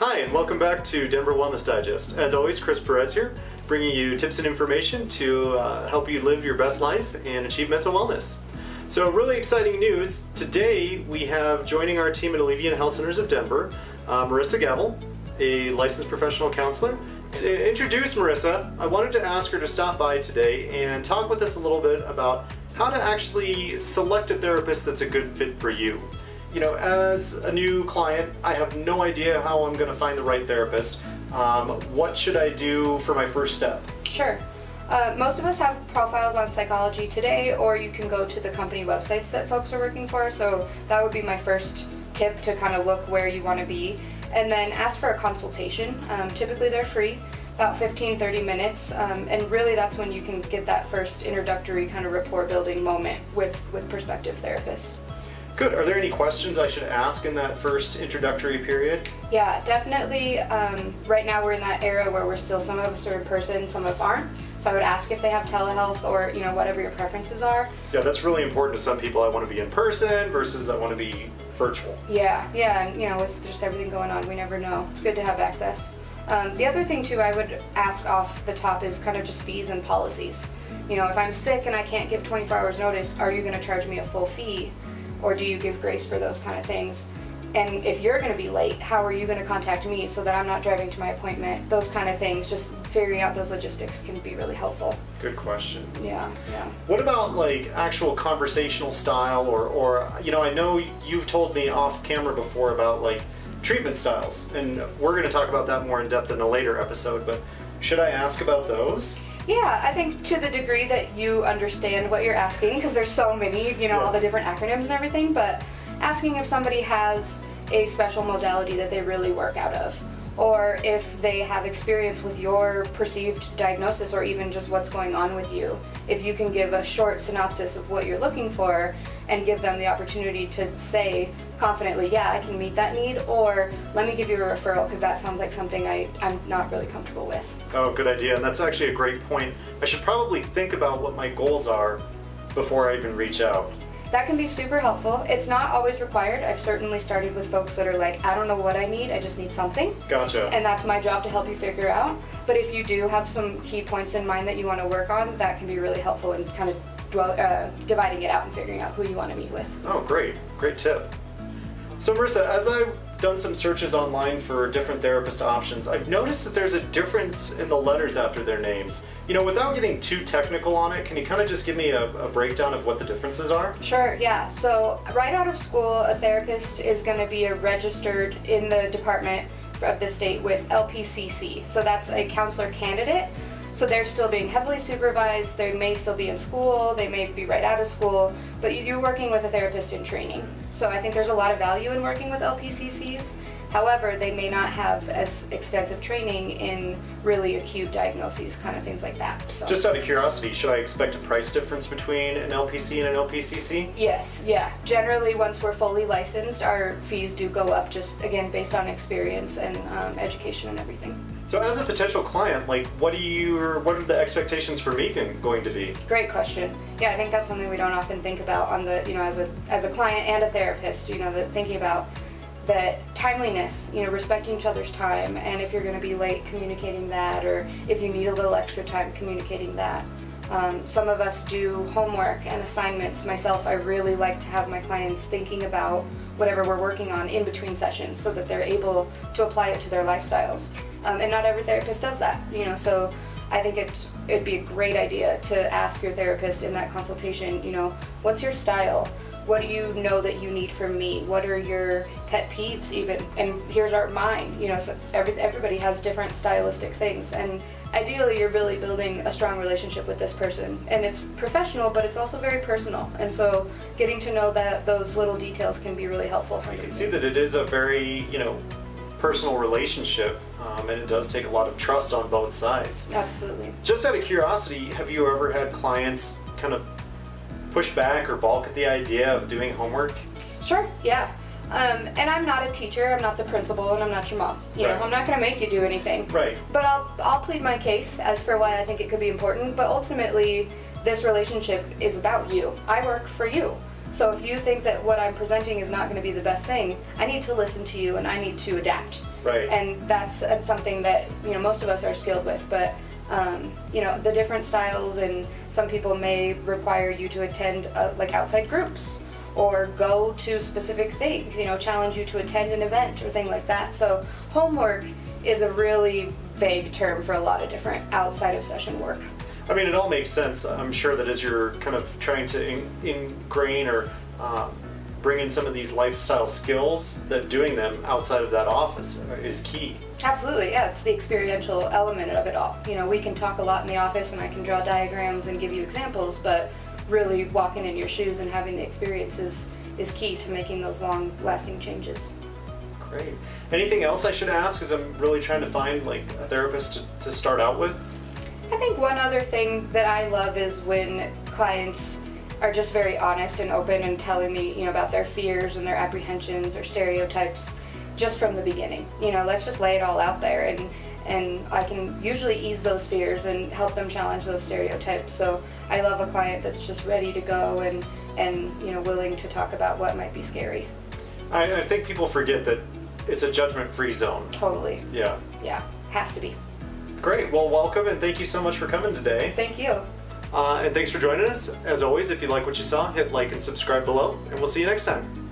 Hi, and welcome back to Denver Wellness Digest. As always, Chris Perez here, bringing you tips and information to help you live your best life and achieve mental wellness. So really exciting news. Today we have joining our team at Alleviant Health Centers of Denver, Marissa Gavel, a licensed professional counselor. To introduce Marissa, I wanted to ask her to stop by today and talk with us a little bit about how to actually select a therapist that's a good fit for you. You know, as a new client, I have no idea how I'm going to find the right therapist. What should I do for my first step? Sure. Most of us have profiles on Psychology Today, or you can go to the company websites that folks are working for. So that would be my first tip, to kind of look where you want to be. And then ask for a consultation. Typically they're free, about 15-30 minutes. And really that's when you can get that first introductory kind of rapport building moment with prospective therapists. Good. Are there any questions I should ask in that first introductory period? Yeah, definitely. Right now we're in that era where we're still, some of us are in person, some of us aren't. So I would ask if they have telehealth or, you know, whatever your preferences are. Yeah, that's really important to some people. I want to be in person versus I want to be virtual. Yeah, and you know, with just everything going on, we never know. It's good to have access. The other thing too I would ask off the top is kind of just fees and policies. You know, if I'm sick and I can't give 24 hours notice, are you going to charge me a full fee? Or do you give grace for those kind of things? And if you're going to be late, how are you going to contact me so that I'm not driving to my appointment? Those kind of things, just figuring out those logistics can be really helpful. Good question. Yeah. What about like actual conversational style or you know, I know you've told me off camera before about like treatment styles, and we're going to talk about that more in depth in a later episode, but should I ask about those? Yeah, I think to the degree that you understand what you're asking, because there's so many, you know, all the different acronyms and everything, but asking if somebody has a special modality that they really work out of, or if they have experience with your perceived diagnosis or even just what's going on with you. If you can give a short synopsis of what you're looking for and give them the opportunity to say confidently, yeah, I can meet that need, or let me give you a referral because that sounds like something I'm not really comfortable with. Oh, good idea. And that's actually a great point. I should probably think about what my goals are before I even reach out. That can be super helpful. It's not always required. I've certainly started with folks that are like, I don't know what I need, I just need something. Gotcha. And that's my job to help you figure out. But if you do have some key points in mind that you want to work on, that can be really helpful in kind of dividing it out and figuring out who you want to meet with. Oh, great. Great tip. So Marissa, as I've done some searches online for different therapist options, I've noticed that there's a difference in the letters after their names. You know, without getting too technical on it, can you kind of just give me a breakdown of what the differences are? Sure, yeah. So right out of school, a therapist is going to be registered in the department of the state with LPCC. So that's a counselor candidate. So they're still being heavily supervised, they may still be in school, they may be right out of school, but you're working with a therapist in training. So I think there's a lot of value in working with LPCCs. However, they may not have as extensive training in really acute diagnoses, kind of things like that. So. Just out of curiosity, should I expect a price difference between an LPC and an LPCC? Yes, yeah. Generally, once we're fully licensed, our fees do go up, just again based on experience and education and everything. So as a potential client, like what are the expectations for me going to be? Great question. Yeah, I think that's something we don't often think about on the, you know, as a client and a therapist, you know, thinking about the timeliness, you know, respecting each other's time, and if you're going to be late, communicating that, or if you need a little extra time, communicating that. Some of us do homework and assignments. Myself, I really like to have my clients thinking about whatever we're working on in between sessions so that they're able to apply it to their lifestyles. And not every therapist does that, you know, so I think it'd be a great idea to ask your therapist in that consultation, you know, what's your style? What do you know that you need from me? What are your pet peeves even? And here's mine, you know, so everybody has different stylistic things, and ideally you're really building a strong relationship with this person, and it's professional, but it's also very personal, and so getting to know those little details can be really helpful for you. I can see that it is a very, you know, personal relationship, and it does take a lot of trust on both sides. Absolutely. Just out of curiosity, have you ever had clients kind of push back or balk at the idea of doing homework? Sure, yeah. And I'm not a teacher, I'm not the principal, and I'm not your mom. You know, I'm not going to make you do anything. Right. But I'll plead my case as for why I think it could be important, but ultimately this relationship is about you. I work for you. So if you think that what I'm presenting is not going to be the best thing, I need to listen to you and I need to adapt. Right. And that's something that, most of us are skilled with, but the different styles, and some people may require you to attend like outside groups or go to specific things, challenge you to attend an event or thing like that. So homework is a really vague term for a lot of different outside of session work. I mean, it all makes sense. I'm sure that as you're kind of trying to ingrain or bring in some of these lifestyle skills, that doing them outside of that office is key. Absolutely, yeah, it's the experiential element of it all. We can talk a lot in the office and I can draw diagrams and give you examples, but really walking in your shoes and having the experiences is key to making those long-lasting changes. Great. Anything else I should ask, because I'm really trying to find like a therapist to start out with? I think one other thing that I love is when clients are just very honest and open and telling me, about their fears and their apprehensions or stereotypes just from the beginning. Let's just lay it all out there, and I can usually ease those fears and help them challenge those stereotypes. So I love a client that's just ready to go and willing to talk about what might be scary. I think people forget that it's a judgment-free zone. Totally. Yeah. Yeah, has to be. Great. Well, welcome, and thank you so much for coming today. Thank you. And thanks for joining us. As always, if you like what you saw, hit like and subscribe below, and we'll see you next time.